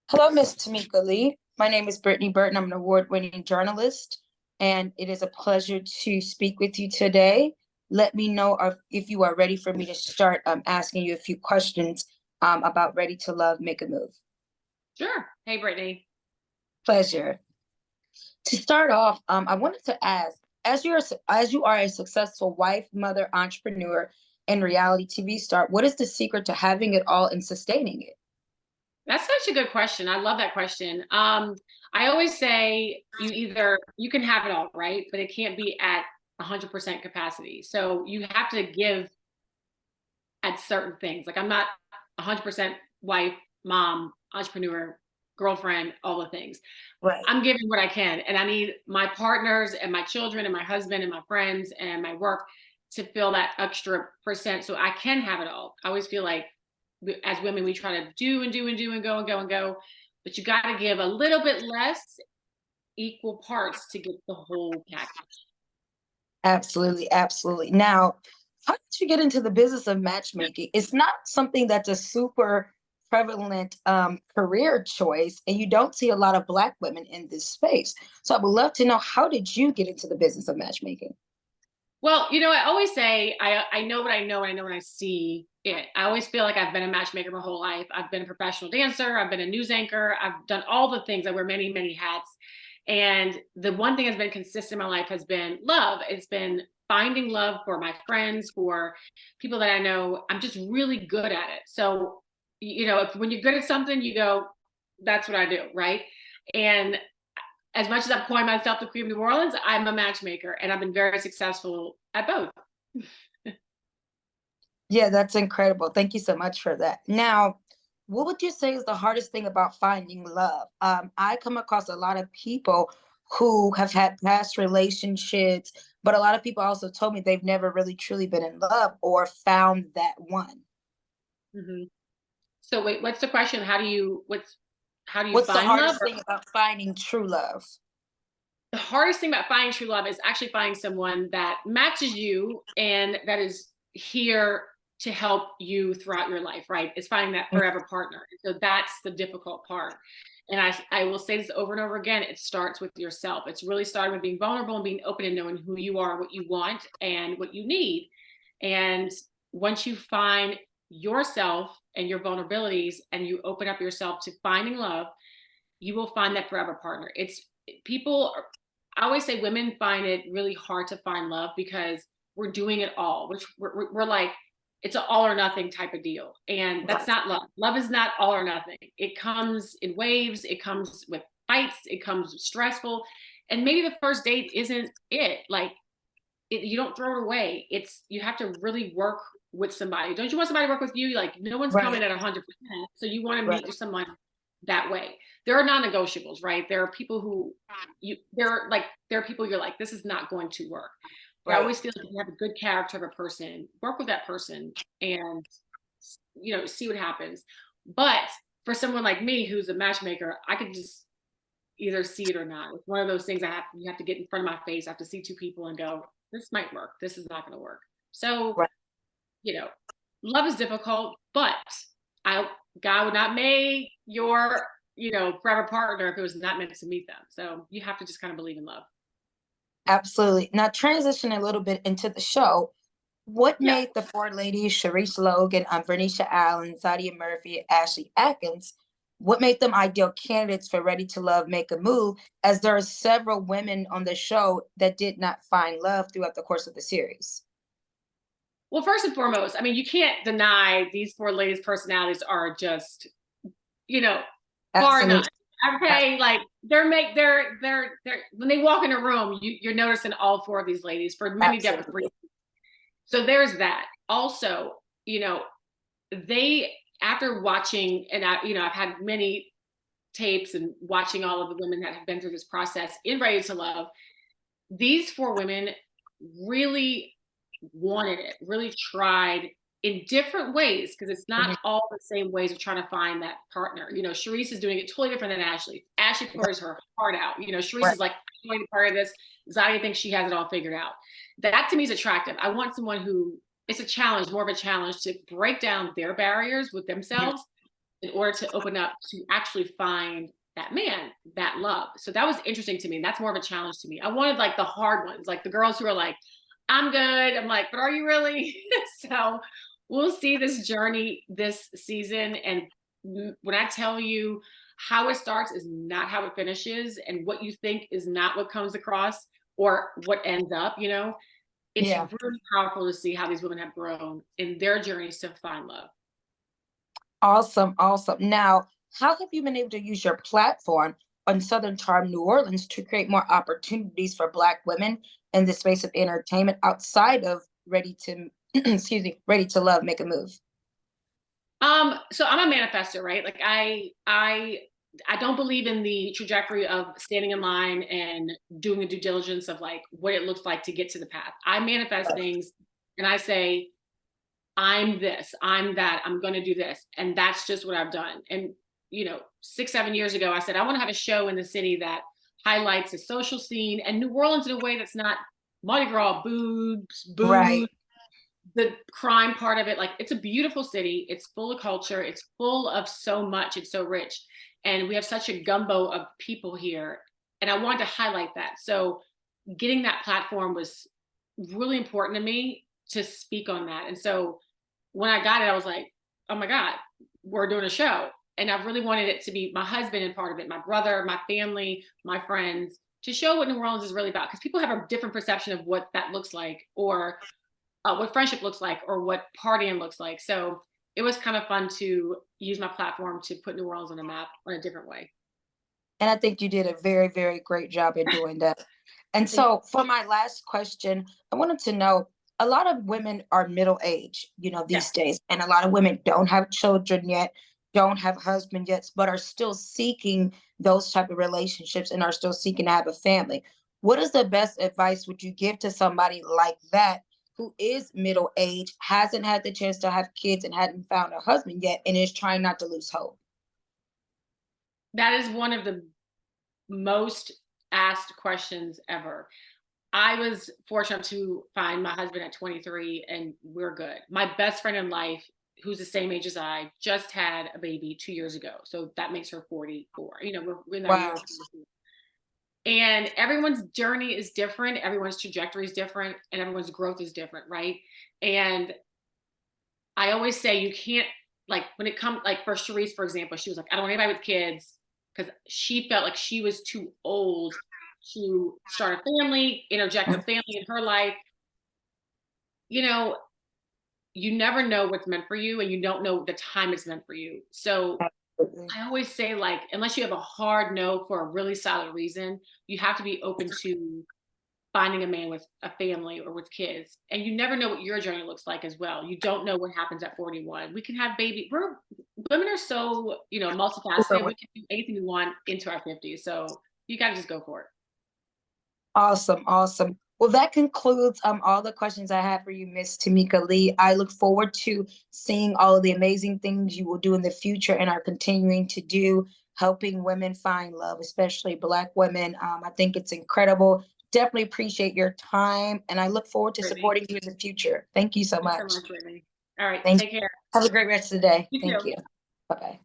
Hello, Miss Tamika Lee. My name is Brittany Burton. I'm an award-winning journalist, and it is a pleasure to speak with you today. Let me know if you are ready for me to start asking you a few questions about Ready to Love, Make a Move. Sure. Hey, Brittany. Pleasure. To start off, I wanted to ask, as you are a successful wife, mother, entrepreneur, and reality TV star, what is the secret to having it all and sustaining it? That's such a good question. I love that question. I always say you can have it all, right? But it can't be at 100% capacity. So you have to give at certain things. Like I'm not 100% wife, mom, entrepreneur, girlfriend, all the things. Right. I'm giving what I can, and I need my partners and my children and my husband and my friends and my work to feel that extra percent so I can have it all. I always feel like as women, we try to do and do and do and go and go and go, but you got to give a little bit less, equal parts to get the whole package. Absolutely, absolutely. Now, how did you get into the business of matchmaking? It's not something that's a super prevalent career choice, and you don't see a lot of Black women in this space. So I would love to know, how did you get into the business of matchmaking? Well, I always say I know what I know, and I know when I see it. I always feel like I've been a matchmaker my whole life. I've been a professional dancer, I've been a news anchor, I've done all the things. I wear many, many hats. And the one thing that's been consistent in my life has been love. It's been finding love for my friends, for people that I know. I'm just really good at it. So, when you're good at something, you go, that's what I do, right? And as much as I'm calling myself the Queen of New Orleans, I'm a matchmaker, and I've been very successful at both. Yeah, that's incredible. Thank you so much for that. Now, what would you say is the hardest thing about finding love? I come across a lot of people who have had past relationships, but a lot of people also told me they've never really truly been in love or found that one. hmm So wait, what's the question? How do you What's the find love? hardest thing about finding true love? The hardest thing about finding true love is actually finding someone that matches you and that is here to help you throughout your life, right? It's finding that Mm. forever partner. So that's the difficult part. And I will say this over and over again, it starts with yourself. It's really starting with being vulnerable and being open and knowing who you are, what you want, and what you need. And once you find yourself and your vulnerabilities and you open up yourself to finding love, you will find that forever partner. People I always say women find it really hard to find love because we're doing it all, which we're like, it's an all or nothing type of deal. And that's Right. not love. Love is not all or nothing. It comes in waves, it comes with fights, it comes stressful. And maybe the first date isn't it. Like you don't throw it away. You have to really work with somebody. Don't you want somebody to work with you? Like no one's Right. coming at 100%. So you want to Right. meet someone that way. There are non-negotiables, right? There are people who there are people you're like, this is not going to work. But I Right. always feel like if you have a good character of a person, work with that person and see what happens. But for someone like me who's a matchmaker, I could just either see it or not. It's one of those things you have to get in front of my face. I have to see two people and go, this might work. This is not going to work. So, Right. you know, love is difficult, but I God would not make your, forever partner if it was not meant to meet them. So you have to just kind of believe in love. Absolutely. Now, transitioning a little bit into the show, what Yeah. made the four ladies, Sharice Logan, Bernicia Allen, Zadia Murphy, Ashley Atkins, what made them ideal candidates for Ready to Love, Make a Move, as there are several women on the show that did not find love throughout the course of the series? Well, first and foremost, I mean, you can't deny these four ladies' personalities are just, you know, bar none. Absolutely. Okay, like they're when they walk in a room, you're noticing all four of these ladies for many different Absolutely. reasons. So there's that. Also, they after watching and I've had many tapes and watching all of the women that have been through this process in Ready to Love, these four women really wanted it, really tried in different ways because it's not Mhm. all the same ways of trying to find that partner. Sharice is doing it totally different than Ashley. Ashley pours her heart out. Sharice Right. is like, I'm going to be part of this. Zadia thinks she has it all figured out. That to me is attractive. I want someone who it's a challenge, more of a challenge to break down their barriers with Mhm. themselves in order to open up to actually find that man, that love. So that was interesting to me. That's more of a challenge to me. I wanted like the hard ones, like the girls who are like, I'm good. I'm like, but are you really? So we'll see this journey this season. And when I tell you how it starts is not how it finishes, and what you think is not what comes across or what ends up, it's Yeah. really powerful to see how these women have grown in their journeys to find love. Awesome, awesome. Now, how have you been able to use your platform on Southern Charm New Orleans to create more opportunities for Black women in the space of entertainment outside of Ready to, excuse me, Ready to Love, Make a Move? So I'm a manifester, right? Like I don't believe in the trajectory of standing in line and doing a due diligence of like what it looks like to get to the path. I manifest things and I say, I'm this, I'm that, I'm gonna do this. And that's just what I've done. And 6, 7 years ago, I said, I want to have a show in the city that highlights the social scene and New Orleans in a way that's not Mardi Gras, boobs, booze, Right. the crime part of it. Like, it's a beautiful city, it's full of culture, it's full of so much, it's so rich, and we have such a gumbo of people here, and I wanted to highlight that. So getting that platform was really important to me to speak on that. And so when I got it, I was like, oh my God, we're doing a show. And I really wanted it to be my husband and part of it, my brother, my family, my friends, to show what New Orleans is really about. Because people have a different perception of what that looks like, or what friendship looks like, or what partying looks like. So it was kind of fun to use my platform to put New Orleans on a map in a different way. And I think you did a very, very great job in doing that. And Thank so, for my last question, I wanted to know, a lot of women are middle age, you. these days, and a lot of women don't have children yet, don't have husbands yet, but are still seeking those type of relationships and are still seeking to have a family. What is the best advice would you give to somebody like that who is middle age, hasn't had the chance to have kids, and hadn't found a husband yet, and is trying not to lose hope? That is one of the most asked questions ever. I was fortunate to find my husband at 23 and we're good. My best friend in life, who's the same age as I, just had a baby 2 years ago. So that makes her 44. We're in our Wow. years. And everyone's journey is different, everyone's trajectory is different, and everyone's growth is different, right? And I always say you can't, like, when it comes, like for Cherise, for example, she was like, I don't want anybody with kids, because she felt like she was too old to start a family, interject a family in her life. You know, you never know what's meant for you, and you don't know the time it's meant for you. So Absolutely. I always say, like, unless you have a hard no for a really solid reason, you have to be open to finding a man with a family or with kids. And you never know what your journey looks like as well. You don't know what happens at 41. We can have baby. Women are so, multifaceted. We can do anything we want into our 50s. So you got to just go for it. Awesome, awesome. Well, that concludes all the questions I have for you, Miss Tamica Lee. I look forward to seeing all of the amazing things you will do in the future and are continuing to do, helping women find love, especially Black women. I think it's incredible. Definitely appreciate your time, and I look forward to Brittany. supporting you in the future. Thank you so Thanks so much. much, Brittany. All right. Thank Take you. care. Have a great rest of the day. You Thank too. you. Bye bye.